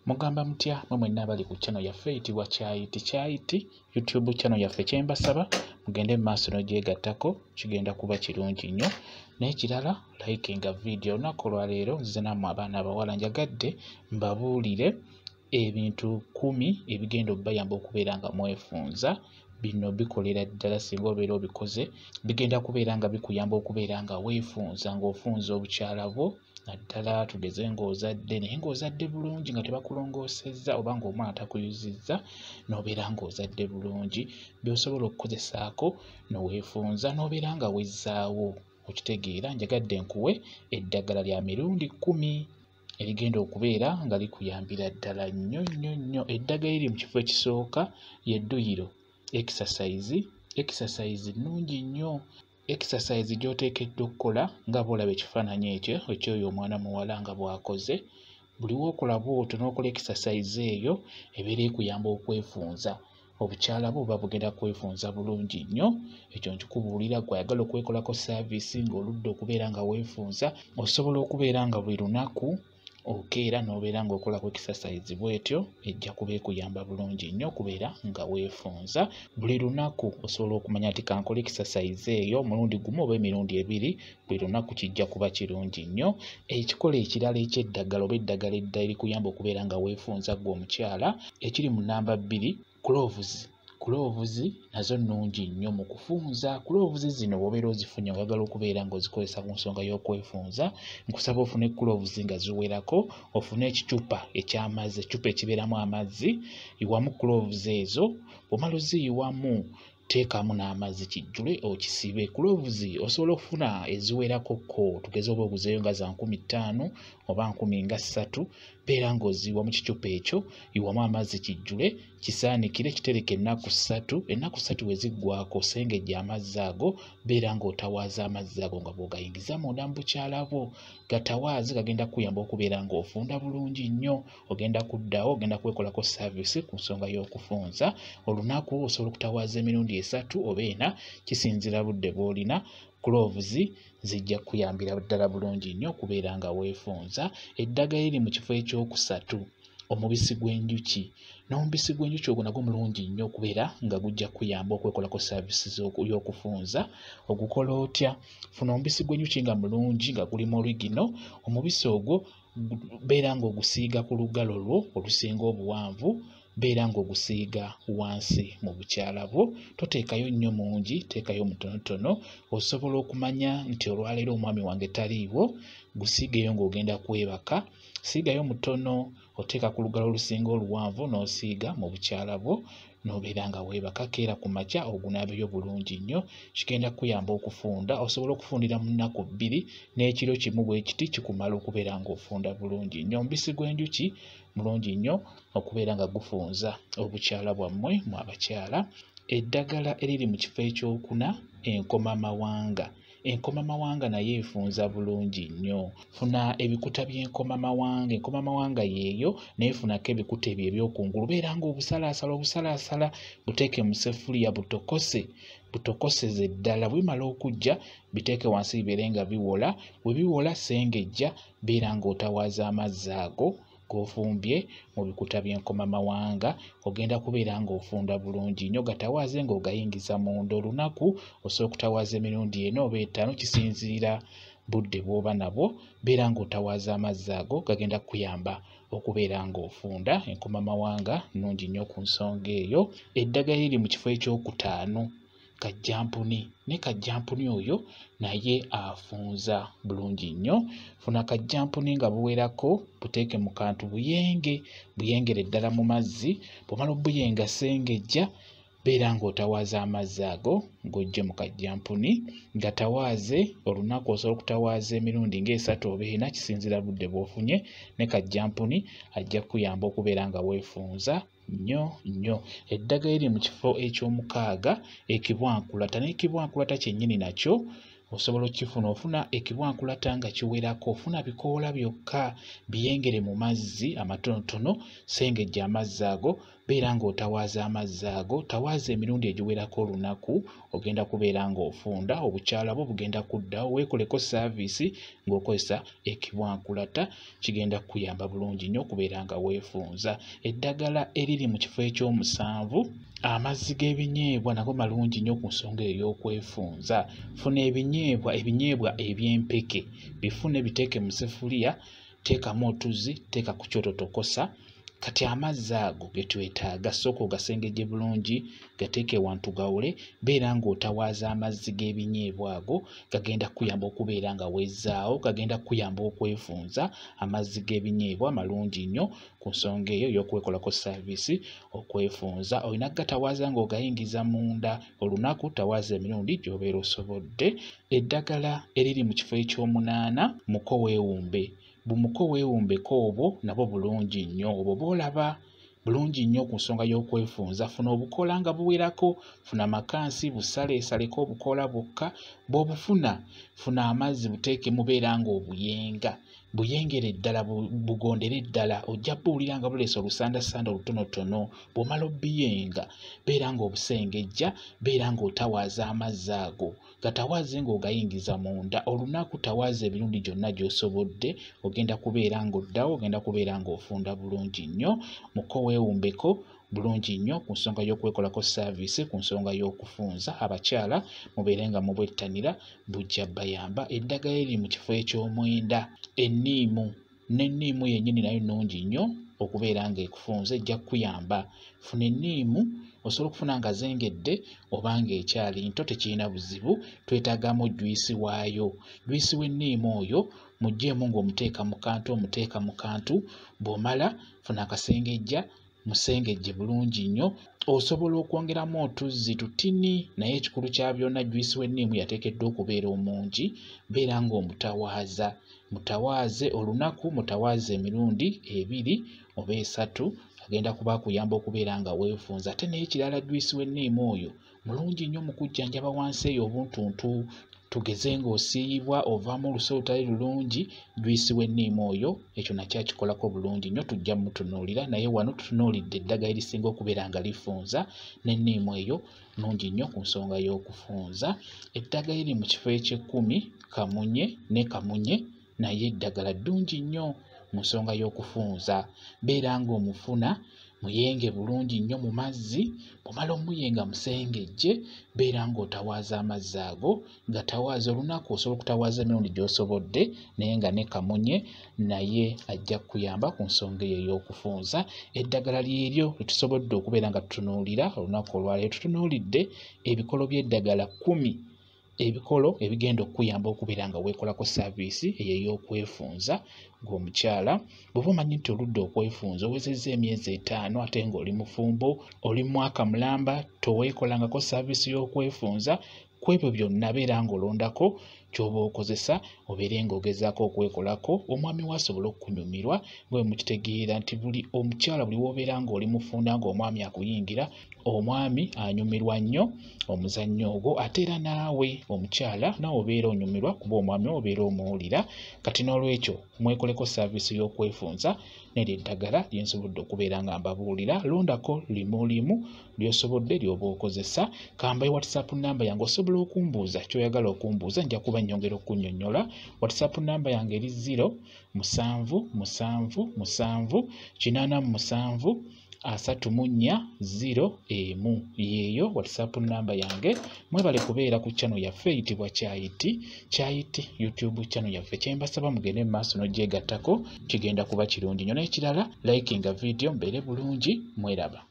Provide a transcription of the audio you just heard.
Mugamba mutya mwe mwenna abali ku channel yaffe eyitibwa Kyayiti YouTube channel yaffe kyembasaba mugende mu maaso n'ogyegattako kigenda kuba kirungi nnyo n'ekirala likinga video olunaku olwaleero nzize nammwe abaana abawala njagadde mbabuulire ebintu 10 ebigenda obbayamba okubeera nga mwefunza bino bikolera ddala singa obeera obikoze bigenda kubeera nga bikuyamba okubeera nga weefunza ng'ofunza obukyala bwo naddala tugeze ng'ozadde naye ng'ozadde bulungi nga tebakulongoosezza oba ng'omwana takuyuzizza n'obeera ng'ozadde bulungi by'osobola okukozesaako n'oweefunza n'obeera nga wezzaawo okitegeera njagadde nkuwe eddagala lya mirundi 10 erigenda okubeera nga likuyambira ddala nnyo eddagala eri mu kifo ekisooka yedduyiro exercise nnungi nnyo exercise gy'oteekeddwa okukola nga bw'olaba ekifaananyi ekyoyo omwana muwala nga bw'akoze buli w'okola bw'otyo n'okola exercise eyo ebeera ekuyamba okwefunza obukyala bwo buba bugenda kwefunza bulungi nnyo ekyo nkikubuulira gw'ayagala okwekolako service ng'oludde okubeera nga weefunza osobola okubeera nga buli lunaku okeera n'obeera ng'okolako exercise bw'etyo ejja kuba ekuyamba bulungi nnyo okubeera nga weefunza buli lunaku osobola okumanya nti kankola exercise eyo omulundi gumu oba emirundi 2 buli lunaku kijja kuba kirungi nnyo ekikola ekirala eky'eddagala oba eddagala eddala erikuyamba okubeera nga weefunza ggwe omukyala ekiri mu namba 2 Cloves nazo nnungi nnyo mu kufunza cloves zino bw'obeera ozifunye oyagala okubeera ng'ozikozesa ku nsonga y'okwefunza nkusaba ofune cloves nga ziwerako ofune ekicupa eky'amazzi ekicupa ekibeeramu amazzi yiwamu cloves ezo bw'omala oziyiwamu teekamu n'amazzi kijjule okisibe cloves osobola okufuna eziwerakoko tugeze oba oguzeeyo nga za 15 oba 13 beera ng'oziyiwa mu kicupa ekyo yiwamu amazzi kijjule kisaanikire kitereke ennaku 3 weziggwako osengejja amazzi ago beera ng'otawaaza amazzi ago nga bw'ogayingiza munda mu bukyala bwo gatawaaze gagenda kuyamba okubeera ng'ofunda bulungi nnyo ogenda kuddawo ogenda kwekolako service ku nsonga y'okufunza olunaku osobola okutawaaza emirundi 3 oba 4 kisinzira budde bw'olina cloves zijja kuyambira ddala bulungi nnyo okubeera nga weefunza eddagala eri mu kifo ekyokusatu omubisi gw'enjuki n'omubisi gw'enjuki ogwo nagwo mulungi nnyo okubeera nga gujja kuyamba okwekolako services y'okufunza ogukola otya funa omubisi gw'enjuki nga mulungi nga gulimu origino omubisi ogwo beera ng'ogusiiga ku lugalo lwo olusinga obuwanvu beera ng'ogusiiga wansi mu bukyala bwo toteekayo nnyo mungi teekayo mutonotono osobola okumanya nti olwaleero omwami wange taliiwo gusiigeyo ng'ogenda kwebaka siigayo mutono oteeka ku lugalo olusinga oluwanvu n'osiiga mu bukyala bwo n'obeera nga weebaka keera ku makya ogunaabeyo bulungi nnyo kigenda kuyamba okufunda osobola okufundira mu nnaku 2 n'ekiro kimu bwe kiti kikumala okubeera ng'ofunda bulungi nnyo omubisi gw'enjuki mulungi nnyo okubeera nga gufunza obukyala bwammwe mu abakyala eddagala eriri mu kifo ekyokuna enkomamawanga naye efunza bulungi nnyo funa ebikuta by'enkomamawanga enkomamawanga yeeyo naye funako ebikuta ebyo ebyokungulu beera ng'obusalaasala buteeke mu sefuliya butokoseze ddala bwimala okujja biteeke wansi bibeere nga biwola bwe biwola sengejja beera ng'otawaaza amazzi ago g'ofumbye mu bikuta by'enkomamawanga ogenda kubeera ng'ofunda bulungi nnyo gatawaaze ng'ogayingiza munda olunaku osobola okutawaaza emirundi 4 oba 5 kisinziira budde bw'oba nabwo beera ng'otawaaza amazzi ago gagenda kuyamba okubeera ng'ofunda enkomamawanga nnungi nnyo ku nsonga eyo eddagala eri mu kifo ekyokutaano kajjampuni oyo naye afunza bulungi nnyo funa kajjampuni nga buwerako buteeke mu kantu buyengere ddala mu mazzi bw'omala obuyenga sengejja beera ng'otawaaza amazzi ago ng'ojje mu kajjampuni gatawaaze olunaku osobola okutawaaza emirundi nga 3 oba 4 kisinzira budde bw'ofunye ne kajjampuni ajja kuyamba okubeera nga weefunza nnyo eddagala eri mu kifo eky'omukaaga ekibwankulata n'ekibwankulata kyennyini nakyo osobola okifuna ofuna ekibwankulata nga kiwerako ofuna bikoola byokka biyengere mu mazzi amatonotono sengejja amazzi ago beera ng'otawaaza amazzi ago tawaaza emirundi egiwerako olunaku ogenda kubeera ng'ofunda obukyala bwo bugenda kuddawo weekoleko saaviisi ng'okozesa ekibwankulata kigenda kuyamba bulungi nnyo okubeera nga weefunza. Eddagala eriri mu kifo ekyomusanvu amazzi g'ebinyeebwa nago malungi nnyo ku nsonga ey'okwefunza. Funa ebinyeebwa eby'empeke bifune biteeke mu sefuliya teekamu otuzzi teeka ku kyoto tokosa kati amazzi ago ge twetaaga sooka ogasengejje bulungi gateeke wantu gawule beera ng'otawaaza amazzi g'ebinyeebwa ago gagenda kuyamba okubeera nga wezzaawo gagenda kuyamba okwefunza. Amazzi g'ebinyeebwa malungi nnyo ku nsonga eyo y'okwekolako saaviisi okwefunza. Olina gatawaaza ng'ogayingiza munda olunaku tawaaza emirundi gy'obeera osobodde. Eddagala eriri mu kifo ekyomunaana muko weewumbe. Bumuko weewumbeko obwo nabwo bulungi nnyo obwo bw'olaba bulungi nnyo ku nsonga y'okwefunza. Funa obukoola nga buwerako, funa makansi busaleesaleko obukoola bwokka. Bw'obufuna funa amazzi buteeke mubeera ng'obuyenga buyengere ddala bugondere ddala ojja buwulira nga buleese olusandasanda olutonotono. Bw'omala obbiyenga beera ng'obusengejja beera ng'otawaaza amazzi ago gatawaaze ng'ogayingiza munda olunaku tawaaza emirundi gyonna gy'osobodde ogenda kubeera ng'oddawo ogenda kubeera ng'ofunda bulungi nnyo. Muko weewumbeko bulungi nnyo ku nsonga y'okwekolako saaviisi ku nsonga y'okufunza. Abakyala mubeere nga mubwettanira bujja bayamba. Eddagala eriri mu kifo eky'omwenda enniimu n'enniimu yennyini nayo nnungi nnyo okubeera ng'ekufunza ejja kuyamba. Funa enniimu osobola okufuna nga zengedde oba ng'ekyali nto tekirina buzibu twetaagamu juyisi waayo. Juyisi w'enniimu oyo muggyeemu ng'omuteeka mu kantu bw'omala funa akasengejja musengejje bulungi nnyo. Osobola okwongeramu otuzzi tutini naye ekikulu kya byonna juyisi w'enniimu yateekeddwa okubeera omungi beera ng'omutawaaza mutawaaze olunaku mutawaaze emirundi 2 oba 3 agenda kuba akuyamba okubeera nga weefunza. Ate naye kirala juyisi w'enniimu oyo mulungi nnyo mu kujjanjaba wansi eyo obuntuntu tugeze ng'osiiyibwa ovaamu oluso olutali lulungi juyisi w'enniimu oyo ekyo nakyo akikolako bulungi nnyo tujja mutunuulira naye wano tutunuulidde eddagala erisinga okubeera nga lifunza n'enniimu eyo nnungi nnyo ku nsonga y'okufunza. Eddagala eriri mu kifo eky'ekkumi kamunye ne kamunye naye eddagala ddungi nnyo mu nsonga y'okufunza. Beera ng'omufuna muyenge bulungi nnyo mu mazzi bw'omala omuyenga musengejje beera ng'otawaaza amazzi ago gatawaaza olunaku osobola okutawaaza emirundi gy'osobodde naye nga ne kamunye naye ajja kuyamba ku nsonga eyo ey'okufunza. Eddagala lyeryo lyetusobodde okubeera nga tutunuulira olunaku olwaleero tutunuulidde ebikolo by'eddagala 10 ebikolo ebigenda okuyamba okubeera nga weekolako saaviisi eyo ey'okwefunza ng'omukyala. Bw'oba omanyi nti oludde okwefunza owezezza emyezi 5 ate ng'oli mufumbo oli mwaka mulamba toweekolangako saaviisi y'okwefunza ku ebyo byonna beera ng'olondako ky'oba okozesa obeere ng'ogezaako okwekolako omwami w'asobola okunyumirwa nga mukitegeera nti buli omukyala buli w'obeera ng'oli mufunda ng'omwami akuyingira omwami anyumirwa nnyo omuzannyo ogwo ate era naawe omukyala naawe obeera onyumirwa kuba omwami obeera omuwulira. Kati n'olwekyo mwekoleko saaviisi y'okwefunza n'eryo eddagala lye nsobodde okubeera nga mbabuulira. Londako limu ly'osobodde ly'oba okozesa. Kambaye WhatsApp namba yange osobola okumbuuza ky'oyagala okumbuuza nja kuba nnyongera okunnyonnyola. WhatsApp namba yange eri 0777873401 yeeyo WhatsApp namba yange. Mwebale kubeera ku channel yaffe eyitibwa Kyayiti YouTube channel yaffe. Kyembasaba mugende mu maaso n'ogyegattako kigenda kuba kirungi nnyo. N'ekirala likinga video mbeere bulungi mweraba.